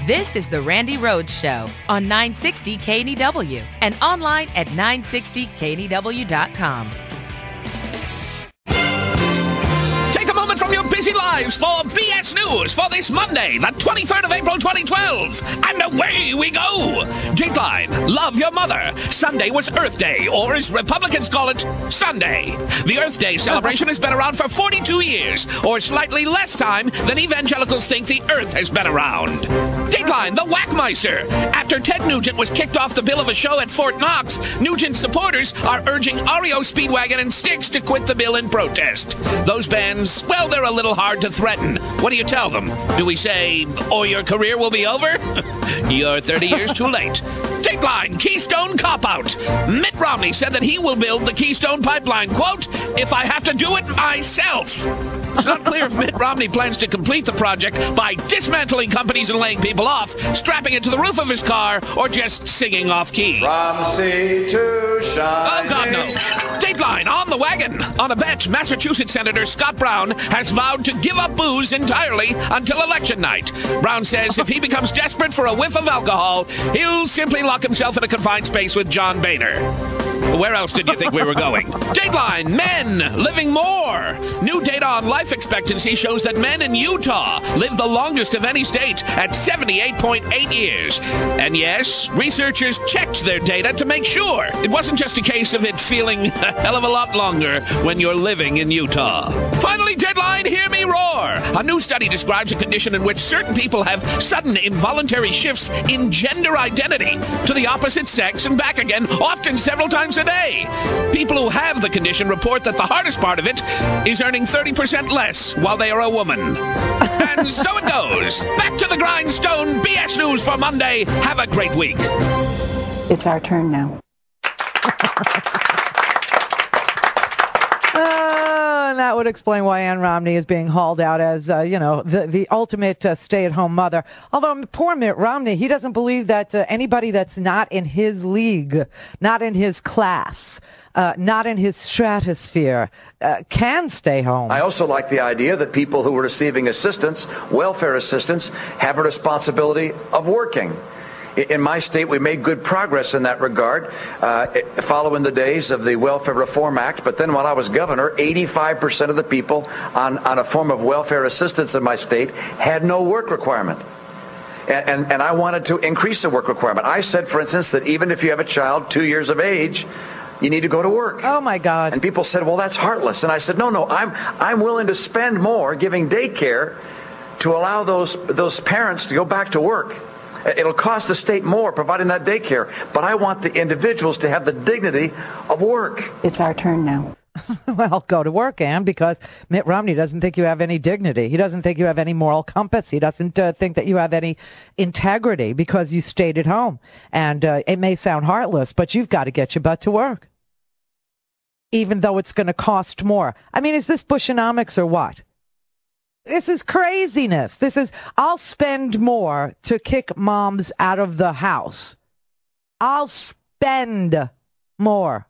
This is the Randi Rhodes Show on 960 KNEW and online at 960KNEW.com. Take a moment from your busy lives for BS News for this Monday, the 23rd of April, 2012. And away we go. Dateline, love your mother. Sunday was Earth Day, or as Republicans call it, Sunday. The Earth Day celebration has been around for 42 years, or slightly less time than evangelicals think the Earth has been around. Dateline, the Whackmeister. After Ted Nugent was kicked off the bill of a show at Fort Knox, Nugent's supporters are urging REO Speedwagon and Styx to quit the bill in protest. Those bands, well, they're a little hard to threaten. What do you tell them? Do we say, or your career will be over? You're 30 years too late. Dateline, Keystone Cop-Out. Mitt Romney said that he will build the Keystone Pipeline, quote, if I have to do it myself. It's not clear if Mitt Romney plans to complete the project by dismantling companies and laying people off, strapping it to the roof of his car, or just singing off-key. From sea to shining. Oh, God knows. Dateline, on the wagon. On a bet, Massachusetts Senator Scott Brown has vowed to give up booze entirely until election night. Brown says if he becomes desperate for a whiff of alcohol, he'll simply lock himself in a confined space with John Boehner. Where else did you think we were going? Dateline, men living more. New data on life expectancy shows that men in Utah live the longest of any state at 78.8 years. And yes, researchers checked their data to make sure. It wasn't just a case of it feeling a hell of a lot longer when you're living in Utah. Finally, Deadline, hear me roar. A new study describes a condition in which certain people have sudden involuntary shifts in gender identity to the opposite sex and back again, often several times a day. People who have the condition report that the hardest part of it is earning 30% less while they are a woman. And so it goes. Back to the grindstone. BS News for Monday. Have a great week. It's our turn now. And that would explain why Ann Romney is being hauled out as, the ultimate stay-at-home mother. Although poor Mitt Romney, he doesn't believe that anybody that's not in his league, not in his class, not in his stratosphere, can stay home. I also like the idea that people who are receiving assistance, welfare assistance, have a responsibility of working. In my state, we made good progress in that regard following the days of the Welfare Reform Act. But then while I was governor, 85% of the people on a form of welfare assistance in my state had no work requirement. And I wanted to increase the work requirement. I said, for instance, that even if you have a child 2 years of age, you need to go to work. Oh, my God. And people said, well, that's heartless. And I said, no, I'm willing to spend more giving daycare to allow those parents to go back to work. It'll cost the state more providing that daycare, but I want the individuals to have the dignity of work. It's our turn now. Well, go to work, Ann, because Mitt Romney doesn't think you have any dignity. He doesn't think you have any moral compass. He doesn't think that you have any integrity because you stayed at home. And it may sound heartless, but you've got to get your butt to work, even though it's going to cost more. I mean, is this Bushonomics or what? This is craziness. This is, I'll spend more to kick moms out of the house. I'll spend more.